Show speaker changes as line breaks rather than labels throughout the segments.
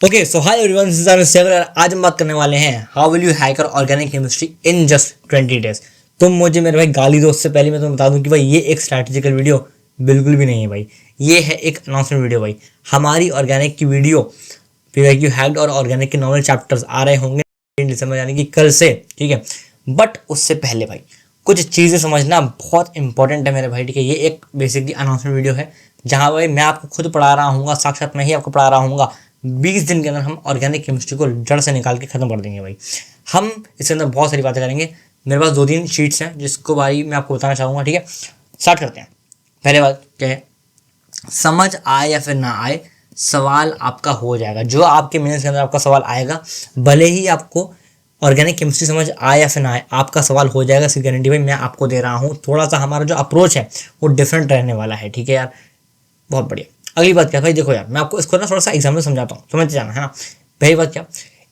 Okay so hi everyone, this is आर सेवर। आज हम बात करने वाले हैं how will you hack organic chemistry in just 20 days. तुम मुझे मेरे भाई गाली दो, उससे पहले मैं तुम्हें बता दूं कि भाई ये एक स्ट्रैटेजिकल वीडियो बिल्कुल भी नहीं है भाई। ये है एक अनाउंसमेंट वीडियो भाई। हमारी ऑर्गेनिक की वीडियो यू हैक्ड और ऑर्गेनिक के नॉर्मल चैप्टर्स आ रहे होंगे दिसंबर यानी कि कल से, ठीक है। बट उससे पहले भाई कुछ चीज़ें समझना बहुत इंपॉर्टेंट है मेरे भाई, ठीक है। ये एक बेसिकली अनाउंसमेंट वीडियो है जहाँ भाई मैं आपको खुद पढ़ा रहा हूँ, साक्षात मैं ही आपको पढ़ा रहा हूँ। 20 दिन के अंदर हम ऑर्गेनिक केमिस्ट्री को जड़ से निकाल के खत्म कर देंगे भाई। हम इसके अंदर बहुत सारी बातें करेंगे। मेरे पास 2-3 शीट्स हैं जिसको भाई मैं आपको बताना चाहूँगा, ठीक है। स्टार्ट करते हैं। पहले बात क्या है, समझ आए या फिर ना आए, सवाल आपका हो जाएगा। जो आपके मेंस के अंदर आपका सवाल आएगा, भले ही आपको ऑर्गेनिक केमिस्ट्री समझ आए या फिर ना आए, आपका सवाल हो जाएगा, इसकी गारंटी भाई मैं आपको दे रहा हूँ। थोड़ा सा हमारा जो अप्रोच है वो डिफरेंट रहने वाला है, ठीक है यार। बहुत बढ़िया। अगली बात क्या भाई, देखो यार मैं आपको इसको ना थोड़ा सा एग्जाम्पल समझाता हूँ, समझ जाना है ना। पहली बात क्या,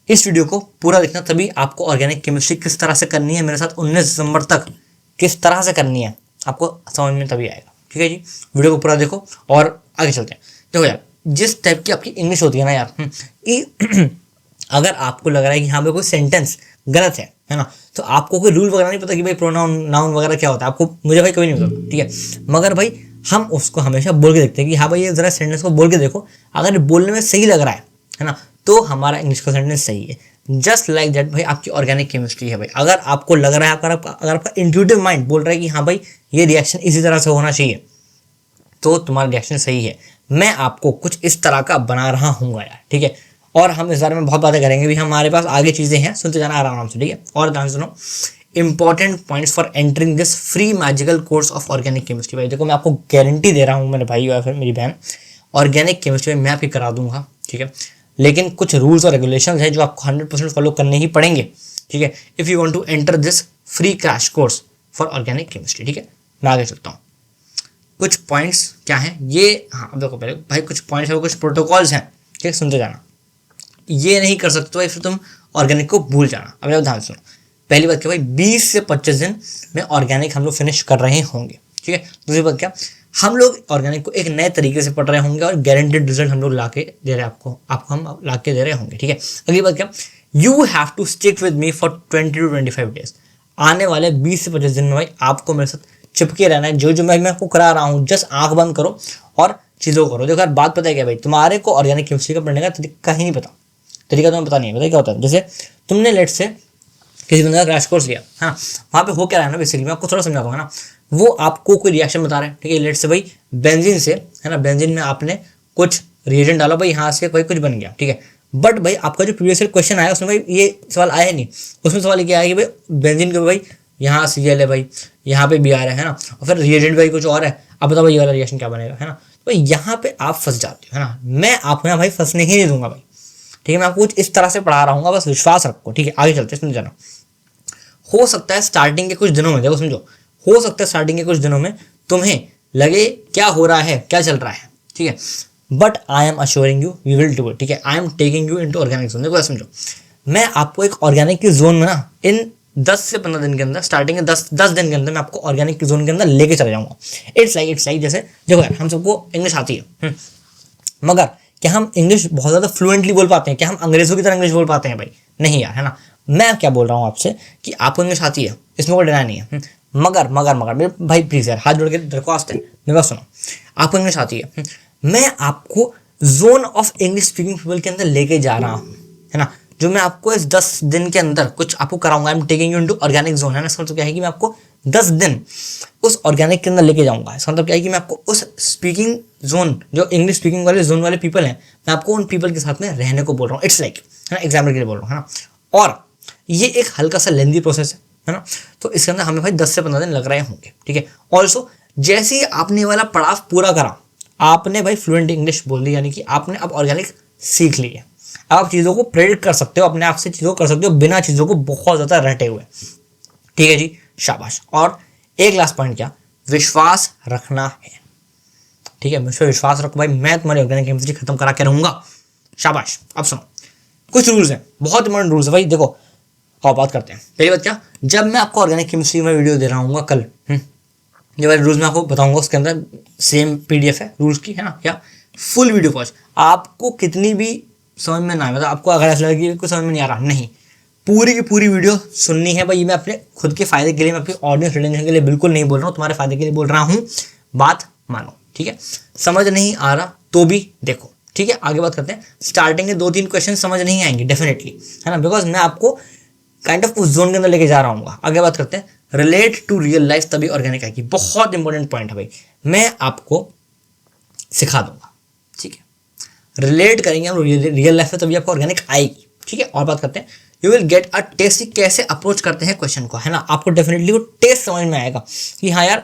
इस वीडियो को पूरा देखना, तभी आपको ऑर्गेनिक केमिस्ट्री किस तरह से करनी है मेरे साथ 19 दिसंबर तक किस तरह से करनी है आपको समझ में तभी आएगा, ठीक है जी। वीडियो को पूरा देखो और आगे चलते हैं। देखो यार, जिस टाइप की आपकी इंग्लिश होती है ना यार, कि अगर आपको लग रहा है कि हाँ भाई कोई सेंटेंस गलत है ना, तो आपको कोई रूल वगैरह नहीं पता कि भाई प्रोनाउन नाउन वगैरह क्या होता है, आपको मुझे भाई कभी नहीं पता, ठीक है। मगर भाई हम उसको हमेशा बोल के देखते हैं कि हाँ भाई ये जरा सेंटेंस को बोल के देखो, अगर बोलने में सही लग रहा है ना, तो हमारा इंग्लिश का सेंटेंस सही है। जस्ट लाइक दैट भाई आपकी ऑर्गेनिक केमिस्ट्री है भाई। अगर आपको लग रहा है, अगर आपका इंट्यूटिव माइंड बोल रहा है कि हाँ भाई ये रिएक्शन इसी तरह से होना चाहिए, तो तुम्हारा रिएक्शन सही है। मैं आपको कुछ इस तरह का बना रहा हूँ यार, ठीक है। और हम इस बारे में बहुत बातें करेंगे भी, हमारे पास आगे चीज़ें हैं, सुनते जाना आराम से, ठीक है। और ध्यान सुनो, important points for entering this free magical course of organic chemistry. भाई देखो मैं आपको गारंटी दे रहा हूँ मेरे भाई या फिर मेरी बहन, ऑर्गेनिक केमिस्ट्री में मैं आपकी करा दूंगा, ठीक है। लेकिन कुछ रूल्स और रेगुलेशंस हैं जो आपको 100% फॉलो करने ही पड़ेंगे, ठीक है, if you want to enter this free crash course for organic chemistry, ठीक है। मैं आगे चलता हूँ। कुछ पॉइंट्स क्या हैं ये, हाँ अब देखो पहले भाई कुछ पॉइंट्स है, कुछ प्रोटोकॉल्स हैं, ठीक है, सुनते जाना। ये नहीं कर सकते भाई फिर तुम ऑर्गेनिक को भूल जाना। अब आप ध्यान सुनो। पहली बात क्या भाई, 20 से 25 दिन में ऑर्गेनिक हम लोग फिनिश कर रहे होंगे, ठीक है। दूसरी बात क्या, हम लोग ऑर्गेनिक को एक नए तरीके से पढ़ रहे होंगे और गारंटेड रिजल्ट हम लोग ला के दे रहे हैं आपको हम ला के दे रहे होंगे, ठीक है। अगली बात क्या, you have to stick with me for 20 to 25 days. आने वाले 20 से 25 दिन में भाई आपको मेरे साथ चिपके रहना है। जो मैं आपको करा रहा हूँ, जस्ट आंख बंद करो और चीज़ों को करो। देखो यार बात पता है क्या भाई, तुम्हारे को ऑर्गेनिक केमिस्ट्री का पढ़ने का तरीका ही नहीं पता, तरीका तुम्हें पता नहीं है। पता क्या होता है, जैसे तुमने लेट से किसी बंदे का क्रैश कोर्स लिया, हाँ, वहाँ पे हो क्या रहा है ना, बेसिकली मैं आपको थोड़ा समझा दूंगा ना। वो आपको कोई रिएक्शन बता रहे हैं, ठीक है। लेट से भाई बेंजीन से, है ना, बेंजीन में आपने कुछ रिएजेंट डाला भाई, यहाँ से भाई कुछ बन गया, ठीक है। बट भाई आपका जो प्रीवियस क्वेश्चन आया उसमें भाई ये सवाल आया नहीं। उसमें सवाल ये आया कि भाई बेंजीन के भाई यहाँ CL है भाई, यहाँ पे BR है ना, और फिर रिएजेंट भाई कुछ और है। अब बताओ भाई ये वाला रिएक्शन क्या बनेगा, है ना। तो यहाँ पे आप फंस जाते हो, है ना। मैं आपको यहाँ भाई फंसने ही नहीं दूंगा भाई, ठीक है। मैं आपको कुछ इस तरह से पढ़ा रहा हूँ, बस विश्वास रखो, ठीक है। आगे चलते हैं, सुन जाना। हो सकता है स्टार्टिंग के कुछ दिनों में, देखो समझो, हो सकता है स्टार्टिंग के कुछ दिनों में तुम्हें लगे क्या हो रहा है, क्या चल रहा है, ठीक है। But I am assuring you we will do it, ठीक है। I am taking you into organic zone. देखो समझो, मैं आपको एक ऑर्गेनिक की जोन में ना इन 10 से 15 दिन के अंदर, स्टार्टिंग के 10 दिन के अंदर मैं आपको ऑर्गेनिक की जोन के अंदर लेके चला जाऊंगा। इट्स लाइक जैसे देखो यार, हम सबको इंग्लिश आती है, मगर क्या हम इंग्लिश बहुत ज़्यादा फ्लुएंटली बोल पाते हैं? क्या हम अंग्रेजों की तरह इंग्लिश बोल पाते हैं भाई? नहीं यार, है ना। मैं क्या बोल रहा हूँ आपसे कि आपको इंग्लिश आती है, इसमें कोई डरा नहीं है। मगर मेरे भाई प्लीज़ यार, हाथ जोड़ के दरख्वास्त है, मेरे पास सुनो। आपको इंग्लिश आती है, मैं आपको zone of English speaking people के अंदर लेके जा रहा हूँ, है ना। जो मैं आपको इस 10 दिन के अंदर कुछ आपको कराऊंगा, आई am taking you into organic zone, है ना। इसका मतलब क्या है कि मैं आपको 10 दिन उस ऑर्गेनिक के अंदर लेके जाऊंगा। इसका मतलब क्या है कि मैं आपको उस स्पीकिंग जोन, जो इंग्लिश स्पीकिंग वाले जोन वाले पीपल हैं, मैं आपको उन पीपल के साथ में रहने को बोल रहा हूँ। इट्स लाइक, है ना, एग्जाम्पल के लिए बोल रहा हूँ, है ना। और ये एक हल्का सा लेंदी प्रोसेस है ना। तो इसके अंदर हमें भाई 10 से 15 दिन लग रहे होंगे, ठीक है। ऑल्सो जैसे ही आपने वाला पड़ाव पूरा करा, आपने भाई फ्लुएंट इंग्लिश बोल दी, यानी कि आपने अब ऑर्गेनिक सीख ली है। अब आप चीज़ों को प्रेडिक्ट कर सकते हो, अपने आप से चीज़ों को कर सकते हो बिना चीज़ों को बहुत ज़्यादा रटे हुए, ठीक है जी, शाबाश। और एक लास्ट पॉइंट क्या, विश्वास रखना है, ठीक है। मुझ पर विश्वास रखो भाई, मैं तुम्हारी ऑर्गेनिक केमिस्ट्री खत्म करा के रहूँगा, शाबाश। अब सुनो, कुछ रूल्स हैं, बहुत इंपॉर्टेंट रूल्स है भाई। देखो और बात करते हैं। पहली बात क्या, जब मैं आपको ऑर्गेनिक केमिस्ट्री में वीडियो दे रहा हूँ कल, जो वाले रूल्स मैं आपको बताऊंगा उसके अंदर सेम PDF है रूल्स की, है ना। क्या फुल वीडियो वॉच, आपको कितनी भी समझ में ना आए, मतलब आपको अगर ऐसा लगे कि कुछ समझ में नहीं आ रहा, नहीं, पूरी की पूरी वीडियो सुननी है भाई। मैं अपने खुद के फायदे के लिए, मैं अपनी ऑडियंस रिटेंशन के लिए बिल्कुल नहीं बोल रहा हूँ, तुम्हारे फायदे के लिए बोल रहा हूँ, बात मानो, ठीक है। समझ नहीं आ रहा तो भी देखो, ठीक है। आगे बात करते हैं। स्टार्टिंग के 2-3 क्वेश्चन समझ नहीं आएंगे डेफिनेटली, है ना, बिकॉज मैं आपको काइंड ऑफ उस जोन के अंदर लेके जा रहा हूँ। आगे बात करते हैं। रिलेट टू रियल लाइफ तभी ऑर्गेनिक आएगी, बहुत इंपॉर्टेंट पॉइंट है भाई, मैं आपको सिखा दूंगा, ठीक है। रिलेट करेंगे हम रियल लाइफ में तभी आपको ऑर्गेनिक आएगी, ठीक है। और बात करते हैं, you will get a test, कैसे अप्रोच करते हैं क्वेश्चन को, है ना। आपको डेफिनेटली वो टेस्ट समझ में आएगा कि हाँ यार,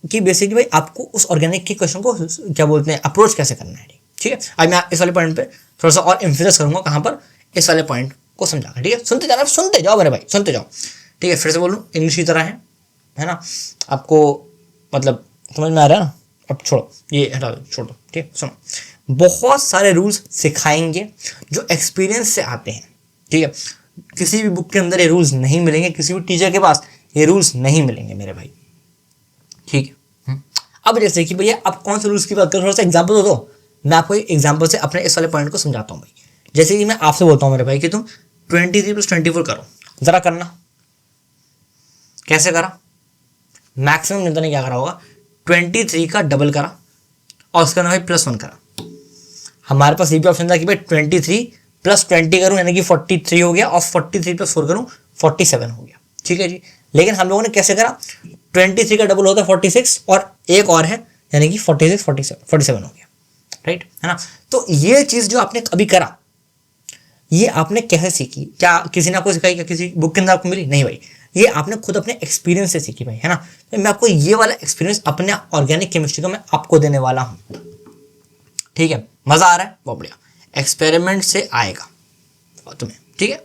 कि बेसिकली भाई आपको उस ऑर्गेनिक के क्वेश्चन को क्या बोलते हैं, अप्रोच कैसे करना है, ठीक है। आज मैं इस वाले पॉइंट पे थोड़ा सा और एम्फेसाइज करूंगा, कहाँ पर, इस वाले पॉइंट को समझाकर, ठीक है। सुनते जाना, सुनते जाओ मेरे भाई, सुनते जाओ, ठीक है। फिर से बोलूँ, इंग्लिश की तरह है ना, आपको मतलब समझ में आ रहा है ना। अब छोड़ो, ये हटा दो, छोड़ दो, ठीक है। सुनो, बहुत सारे रूल्स सिखाएंगे जो एक्सपीरियंस से आते हैं, ठीक है। किसी भी बुक के अंदर ये रूल्स नहीं मिलेंगे, किसी भी टीचर के पास ये रूल्स नहीं मिलेंगे मेरे भाई, ठीक है। अब जैसे कि भैया आप कौन से रूल्स की बात करो, थोड़ा सा एग्जाम्पल दो। मैं आपको एक एग्जाम्पल से अपने इस वाले पॉइंट को समझाता हूँ भाई। जैसे कि मैं आपसे बोलता हूँ मेरे भाई कि तुम 23 + 24 करो, जरा करना। कैसे करा? मैक्सिमम जनता ने क्या करा होगा, 23 का डबल करा और उसका ना भाई +1 करा। हमारे पास ये भी ऑप्शन था कि भाई 23 + 20 करूँ यानी कि 43 हो गया, और 43 + 4 करूँ 47 हो गया, ठीक है जी। लेकिन हम लोगों ने कैसे करा, 23 का डबल होता है 46 और एक और है यानी कि 46 47 हो गया, राइट, है ना। तो ये चीज़ जो आपने अभी करा, ये आपने कैसे सीखी? क्या किसी ने आपको सिखाई? क्या किसी बुक के अंदर आपको मिली? नहीं भाई, ये आपने खुद अपने एक्सपीरियंस से सीखी भाई, है ना। तो मैं आपको ये वाला एक्सपीरियंस अपने ऑर्गेनिक केमिस्ट्री का मैं आपको देने वाला हूँ, ठीक है। मजा आ रहा है? बहुत बढ़िया, एक्सपेरिमेंट से आएगा तुम्हें, ठीक है,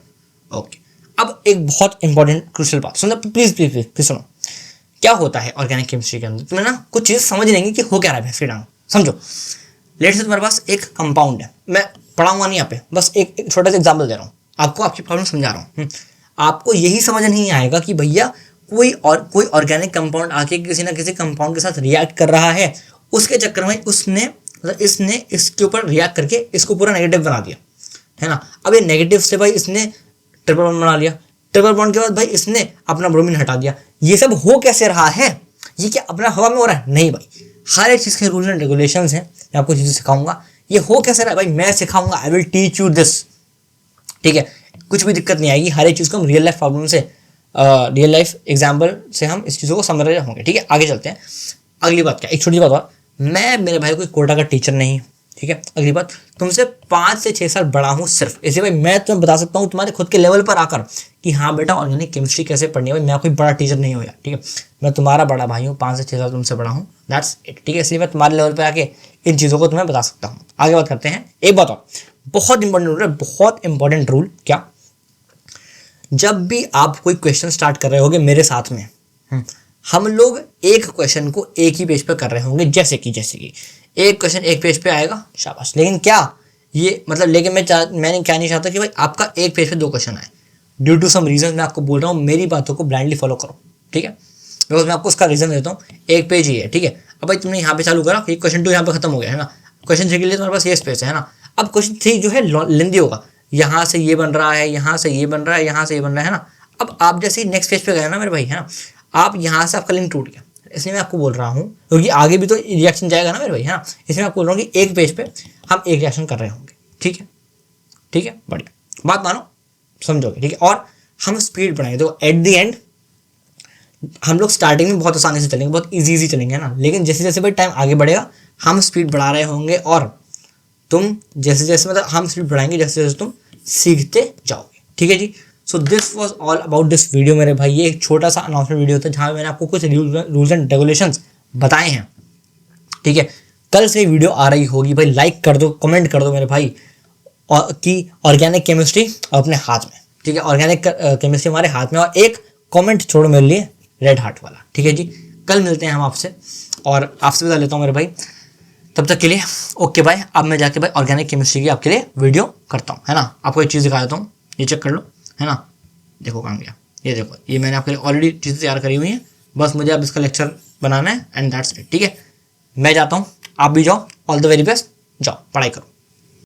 ओके। अब एक बहुत इंपॉर्टेंट क्रूशियल बात सुनो, प्लीज प्लीज प्लीज प्लीज सुनो। क्या होता है ऑर्गेनिक केमिस्ट्री के अंदर, तुम्हें ना कुछ चीज़ समझ लेंगे कि हो क्या रहा है, फिर समझो। लेट से तुम्हारे पास एक कंपाउंड है, मैं पढ़ाऊंगा नहीं यहाँ पे, बस एक छोटा सा एग्जाम्पल दे रहा हूँ आपको, आपकी प्रॉब्लम समझा रहा हूँ। आपको यही समझ नहीं आएगा कि भैया कोई ऑर्गेनिक कंपाउंड आके किसी ना किसी कंपाउंड के साथ रिएक्ट कर रहा है, उसके चक्कर में उसने मतलब इसने इसके ऊपर रिएक्ट करके इसको पूरा नेगेटिव बना दिया, है ना। अब ये नेगेटिव से भाई इसने ट्रिपल बॉन्ड बना लिया, ट्रिपल बॉन्ड के बाद भाई इसने अपना ब्रोमीन हटा दिया। ये सब हो कैसे रहा है? ये क्या अपना हवा में हो रहा है? नहीं भाई, हर एक चीज़ के रूल्स एंड रेगुलेशंस हैं, मैं आपको चीज़ें सिखाऊंगा। ये हो कैसे रहा है भाई, मैं सिखाऊंगा, I will teach you this, ठीक है। कुछ भी दिक्कत नहीं आएगी, हर एक चीज़ को हम रियल लाइफ प्रॉब्लम से, रियल लाइफ एग्जाम्पल से हम इस चीज़ों को समझ रहे होंगे, ठीक है। आगे चलते हैं। अगली बात क्या, एक छोटी बात और, मैं मेरे भाई कोई कोटा का टीचर नहीं, ठीक है। अगली बात, तुमसे 5 से 6 साल बड़ा हूँ सिर्फ, इसलिए भाई मैं तुम्हें बता सकता हूँ तुम्हारे खुद के लेवल पर आकर कि हाँ बेटा ऑर्गेनिक केमिस्ट्री कैसे पढ़नी है। भाई मैं कोई बड़ा टीचर नहीं हूँ यार, ठीक है। मैं तुम्हारा बड़ा भाई हूँ, 5 से 6 साल तुमसे बड़ा हूँ, दैट्स इट, ठीक है। इसलिए मैं तुम्हारे लेवल पर आके इन चीज़ों को तुम्हें बता सकता हूँ। आगे बात करते हैं। एक बात और, बहुत इंपॉर्टेंट रूल है, बहुत इंपॉर्टेंट रूल। क्या? जब भी आप कोई क्वेश्चन स्टार्ट कर रहे होंगे मेरे साथ में, हम लोग एक क्वेश्चन को एक ही पेज पर कर रहे होंगे, जैसे कि एक क्वेश्चन एक पेज पे आएगा, शाबाश। लेकिन क्या ये मतलब, लेकिन मैंने क्या नहीं चाहता कि भाई आपका एक पेज पे 2 क्वेश्चन आए। ड्यू टू सम रीजन मैं आपको बोल रहा हूँ, मेरी बातों को ब्लाइंडली फॉलो करो, ठीक है। बिकॉज मैं आपको उसका रीजन देता हूँ, एक पेज ही है, ठीक है। अब भाई तुमने यहाँ पे चालू करा, क्वेश्चन 2 यहाँ पे खत्म हो गया, है ना। क्वेश्चन 3 के लिए तुम्हारे पास ये स्पेस है ना। अब क्वेश्चन 3 जो है लेंदी होगा, यहाँ से ये बन रहा है, यहाँ से ये बन रहा है, यहाँ से ये बन रहा है ना। अब आप जैसे ही नेक्स्ट पेज पे गए ना मेरे भाई, है ना, आप यहाँ से आपका लिंक टूट गया। इसलिए मैं आपको बोल रहा हूँ, क्योंकि आगे भी तो रिएक्शन जाएगा ना मेरे भाई, है ना। इसलिए मैं आपको बोल रहा हूँ कि एक पेज पे हम एक रिएक्शन कर रहे होंगे, ठीक है, ठीक है, बढ़िया, बात मानो, समझोगे, ठीक है। और हम स्पीड बढ़ाएंगे, तो एट द एंड हम लोग स्टार्टिंग में बहुत आसानी से चलेंगे, बहुत ईजी चलेंगे, है ना। लेकिन जैसे जैसे भाई टाइम आगे बढ़ेगा हम स्पीड बढ़ा रहे होंगे, और तुम जैसे जैसे मतलब हम स्पीड बढ़ाएंगे जैसे जैसे तुम सीखते जाओगे, ठीक है जी। So this was all about this video मेरे भाई। ये एक छोटा सा अनाउंसमेंट वीडियो था जहाँ मैंने आपको कुछ रूल्स एंड रेगुलेशंस बताए हैं, ठीक है। कल से वीडियो आ रही होगी भाई, लाइक कर दो, कमेंट कर दो मेरे भाई, और कि ऑर्गेनिक केमिस्ट्री अपने हाथ में, ठीक है। ऑर्गेनिक केमिस्ट्री हमारे हाथ में, और एक कमेंट छोड़ो मेरे लिए रेड हार्ट वाला, ठीक है जी। कल मिलते हैं हम आपसे, और आपसे बता लेता हूँ मेरे भाई, तब तक के लिए ओके बाय। अब मैं जाके भाई ऑर्गेनिक केमिस्ट्री की आपके लिए वीडियो करता हूँ, है ना। आपको एक चीज़ दिखा देता हूँ, ये चेक कर लो, है ना। देखो कहाँ गया, ये देखो, ये मैंने आपके लिए ऑलरेडी चीज़ें तैयार करी हुई हैं, बस मुझे अब इसका लेक्चर बनाना है, एंड दैट्स इट, ठीक है। मैं जाता हूँ, आप भी जाओ, ऑल द वेरी बेस्ट, जाओ पढ़ाई करो।